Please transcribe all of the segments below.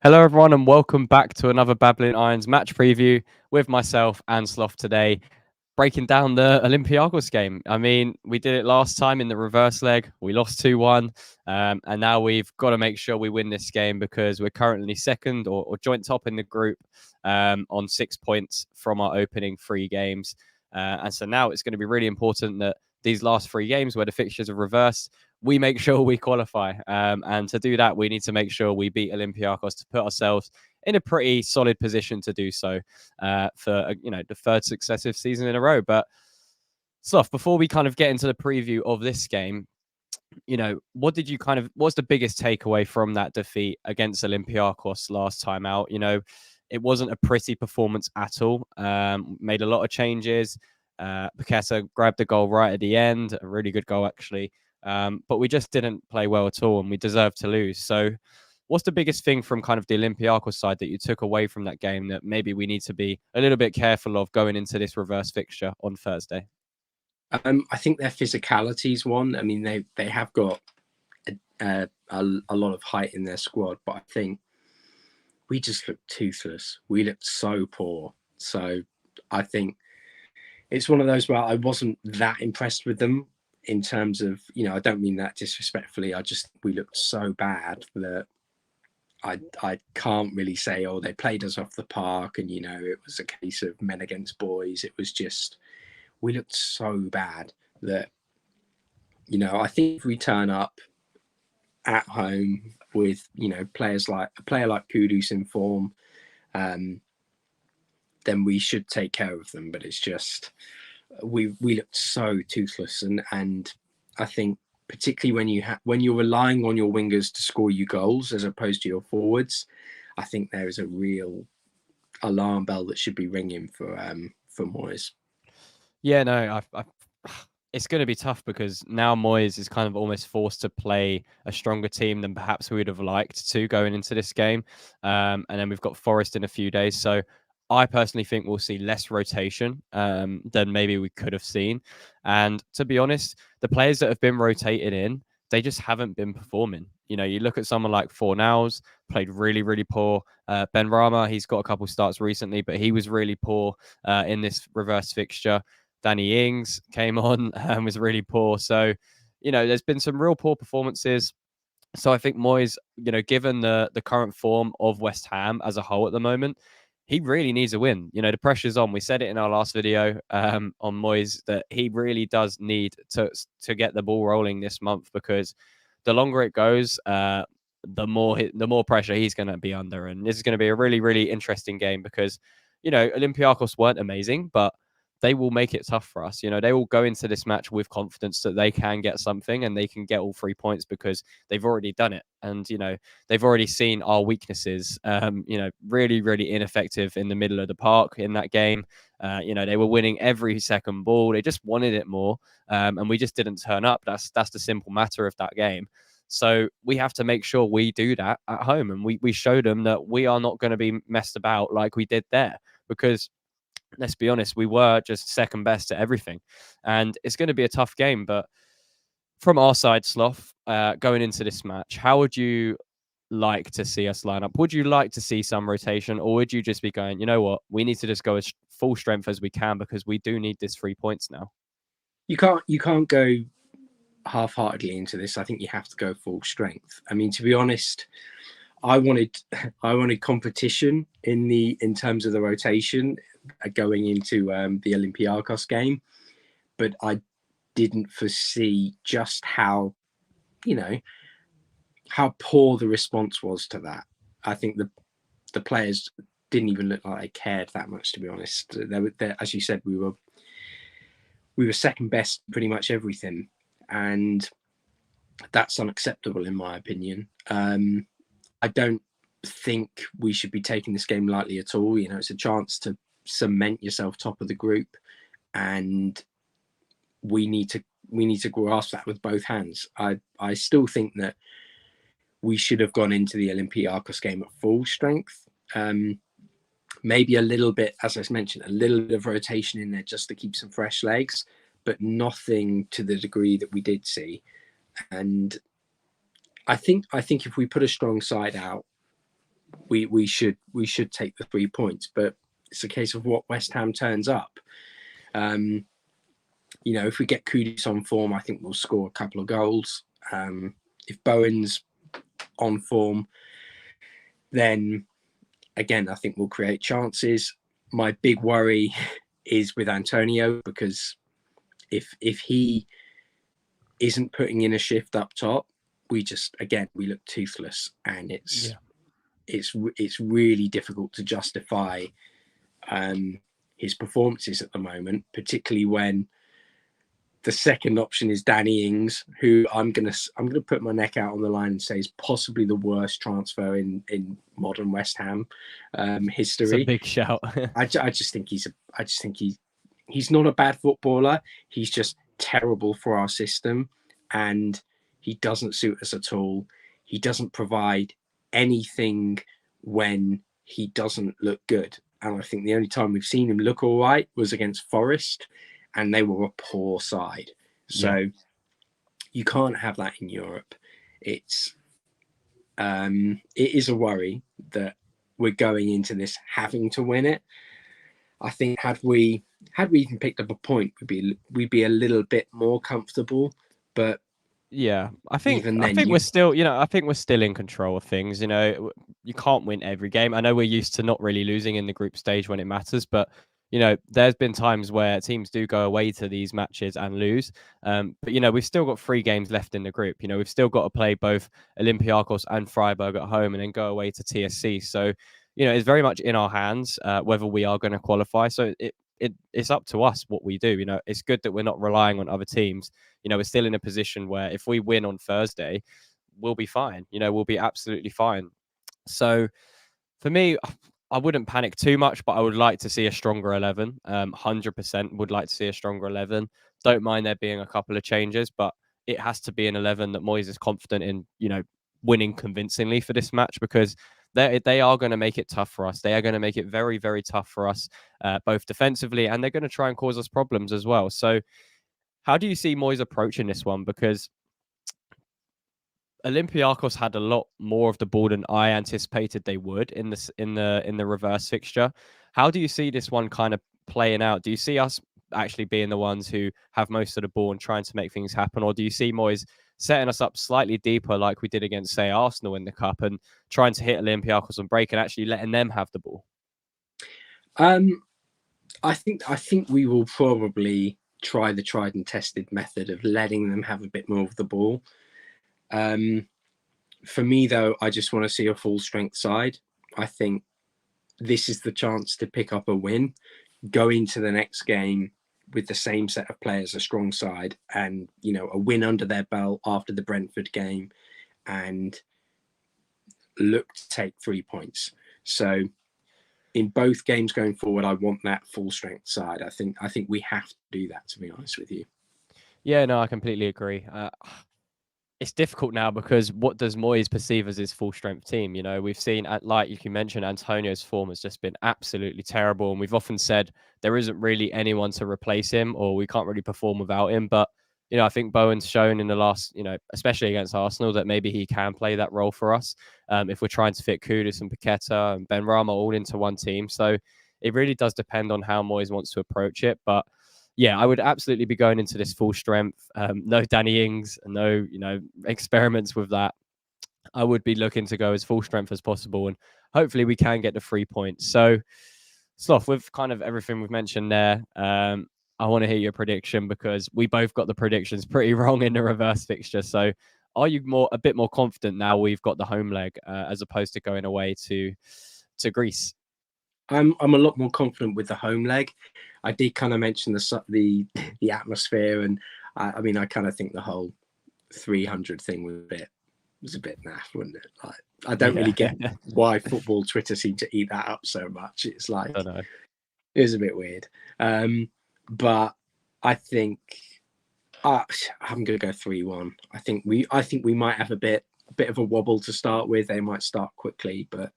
Hello, everyone, and welcome back to another Babbling Irons match preview with myself and Sloth today, breaking down the Olympiacos game. I mean, we did it last time in the reverse leg. We lost 2-1, and now we've got to make sure we win this game because we're currently second or joint top in the group on 6 points from our opening three games. And so now it's going to be really important that these last three games where the fixtures are reversed, we make sure we qualify. And to do that, we need to make sure we beat Olympiacos to put ourselves in a pretty solid position to do so for the third successive season in a row. But Sloth, before we kind of get into the preview of this game, what's the biggest takeaway from that defeat against Olympiacos last time out? It wasn't a pretty performance at all. Made a lot of changes. Paqueta grabbed the goal right at the end, a really good goal actually. But we just didn't play well at all, and we deserved to lose. So, what's the biggest thing from kind of the Olympiacos side that you took away from that game that maybe we need to be a little bit careful of going into this reverse fixture on Thursday? I think their physicality is one. I mean, they have got a lot of height in their squad, but I think we just looked toothless. We looked so poor. So I think it's one of those where I wasn't that impressed with them in terms of, I don't mean that disrespectfully. We looked so bad that I can't really say, oh, they played us off the park and, it was a case of men against boys. It was just, we looked so bad that, I think if we turn up at home with, a player like Kudus in form, then we should take care of them. But it's just, we looked so toothless. And I think particularly when you're relying on your wingers to score you goals as opposed to your forwards, I think there is a real alarm bell that should be ringing for MOYES. Yeah, no, it's going to be tough because now Moyes is kind of almost forced to play a stronger team than perhaps we would have liked to going into this game. And then we've got Forest in a few days. So I personally think we'll see less rotation than maybe we could have seen. And to be honest, the players that have been rotated in, they just haven't been performing. You look at someone like Fornals, played really, really poor. Ben Rama, he's got a couple starts recently, but he was really poor in this reverse fixture. Danny Ings came on and was really poor. So, there's been some real poor performances. So I think Moyes, given the current form of West Ham as a whole at the moment, he really needs a win. The pressure's on. We said it in our last video on Moyes that he really does need to get the ball rolling this month because the longer it goes, the more pressure he's going to be under. And this is going to be a really, really interesting game because, Olympiacos weren't amazing, but they will make it tough for us. They will go into this match with confidence that they can get something and they can get all 3 points because they've already done it. And, they've already seen our weaknesses, really, really ineffective in the middle of the park in that game. They were winning every second ball. They just wanted it more. And we just didn't turn up. That's the simple matter of that game. So we have to make sure we do that at home. And we show them that we are not going to be messed about like we did there because let's be honest, we were just second best at everything. And it's going to be a tough game. But from our side, Sloth, going into this match, how would you like to see us line up? Would you like to see some rotation, or would you just be going, you know what, we need to just go as full strength as we can because we do need this 3 points now? You can't go half-heartedly into this. I think you have to go full strength. I mean, to be honest, I wanted competition in terms of the rotation going into the Olympiacos game, but I didn't foresee just how poor the response was to that. I think the players didn't even look like they cared that much, to be honest. As you said, we were second best pretty much everything, and that's unacceptable in my opinion. I don't think we should be taking this game lightly at all. It's a chance to cement yourself top of the group, and we need to grasp that with both hands. I still think that we should have gone into the Olympiacos game at full strength. Maybe a little bit, as I mentioned, a little bit of rotation in there just to keep some fresh legs, but nothing to the degree that we did see. And I think if we put a strong side out, we should take the 3 points, but it's a case of what West Ham turns up. If we get Kudus on form, I think we'll score a couple of goals. If Bowen's on form, then again, I think we'll create chances. My big worry is with Antonio, because if he isn't putting in a shift up top, we look toothless, and it's really difficult to justify his performances at the moment, particularly when the second option is Danny Ings, who I'm gonna put my neck out on the line and say is possibly the worst transfer in modern West Ham history. It's a big shout. I just think he's not a bad footballer. He's just terrible for our system, and he doesn't suit us at all. He doesn't provide anything when he doesn't look good. And I think the only time we've seen him look all right was against Forest, and they were a poor side. So you can't have that in Europe. It is a worry that we're going into this having to win it. I think had we even picked up a point, we'd be a little bit more comfortable. But yeah, I think we're still, I think we're still in control of things. You can't win every game. I know we're used to not really losing in the group stage when it matters, but there's been times where teams do go away to these matches and lose. But we've still got 3 games left in the group. We've still got to play both Olympiacos and Freiburg at home, and then go away to TSC. So it's very much in our hands whether we are going to qualify. So it's up to us what we do. It's good that we're not relying on other teams. We're still in a position where if we win on Thursday, we'll be fine. We'll be absolutely fine. So for me, I wouldn't panic too much, but I would like to see a stronger 11. 100% would like to see a stronger 11. Don't mind there being a couple of changes, but it has to be an 11 that Moyes is confident in, winning convincingly for this match, because they are going to make it tough for us. They are going to make it very, very tough for us, both defensively, and they're going to try and cause us problems as well. So how do you see Moyes approaching this one? Because Olympiacos had a lot more of the ball than I anticipated they would in the reverse fixture. How do you see this one kind of playing out? Do you see us actually being the ones who have most of the ball and trying to make things happen, or do you see Moyes setting us up slightly deeper like we did against, say, Arsenal in the cup, and trying to hit Olympiacos on break and actually letting them have the ball? I think we will probably try the tried and tested method of letting them have a bit more of the ball. For me, though, I just want to see a full strength side. I think this is the chance to pick up a win, go into the next game with the same set of players, a strong side, and a win under their belt after the Brentford game, and look to take 3 points. So in both games going forward, I want that full strength side. I think we have to do that, to be honest with you. Yeah, no, I completely agree. It's difficult now because what does Moyes perceive as his full strength team? We've seen, like you mentioned, Antonio's form has just been absolutely terrible. And we've often said there isn't really anyone to replace him, or we can't really perform without him. But, I think Bowen's shown in the last, especially against Arsenal, that maybe he can play that role for us if we're trying to fit Kudus and Paqueta and Benrahma all into one team. So it really does depend on how Moyes wants to approach it. But yeah, I would absolutely be going into this full strength. No Danny Ings, no, experiments with that. I would be looking to go as full strength as possible, and hopefully we can get the 3 points. So, Sloth, with kind of everything we've mentioned there, I want to hear your prediction, because we both got the predictions pretty wrong in the reverse fixture. So, are you a bit more confident now we've got the home leg as opposed to going away to Greece? I'm a lot more confident with the home leg. I did kind of mention the atmosphere, and I mean, I kind of think the whole 300 thing was a bit naff, wasn't it? Like, I don't really get why football Twitter seemed to eat that up so much. It's like, I don't know. It was a bit weird. But I think I'm going to go 3-1. I think we might have a bit of a wobble to start with. They might start quickly, but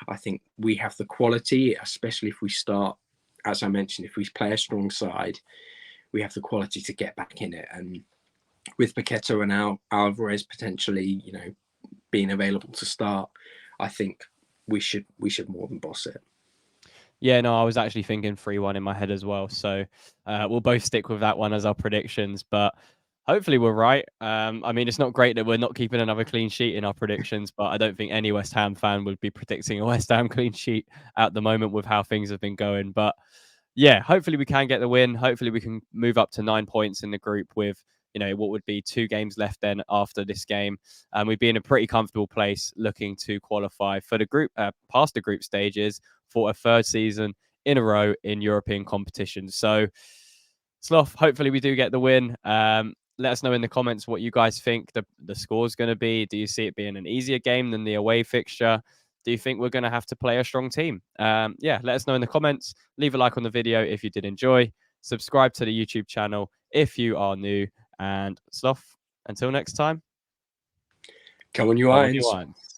I think we have the quality, especially if we start, as I mentioned, if we play a strong side, we have the quality to get back in it. And with Paqueta and Alvarez potentially, being available to start, I think we should more than boss it. Yeah, no, I was actually thinking 3-1 in my head as well. So we'll both stick with that one as our predictions, but hopefully we're right. I mean, it's not great that we're not keeping another clean sheet in our predictions, but I don't think any West Ham fan would be predicting a West Ham clean sheet at the moment with how things have been going. But yeah, hopefully we can get the win. Hopefully we can move up to 9 points in the group with, what would be 2 games left then after this game. We'd be in a pretty comfortable place looking to qualify for the group, past the group stages for a third season in a row in European competitions. So, Sloth, hopefully we do get the win. Let us know in the comments what you guys think the score is going to be. Do you see it being an easier game than the away fixture? Do you think we're going to have to play a strong team? Yeah, let us know in the comments. Leave a like on the video if you did enjoy. Subscribe to the YouTube channel if you are new. And Sloth, until next time, Come on, you on you irons. irons.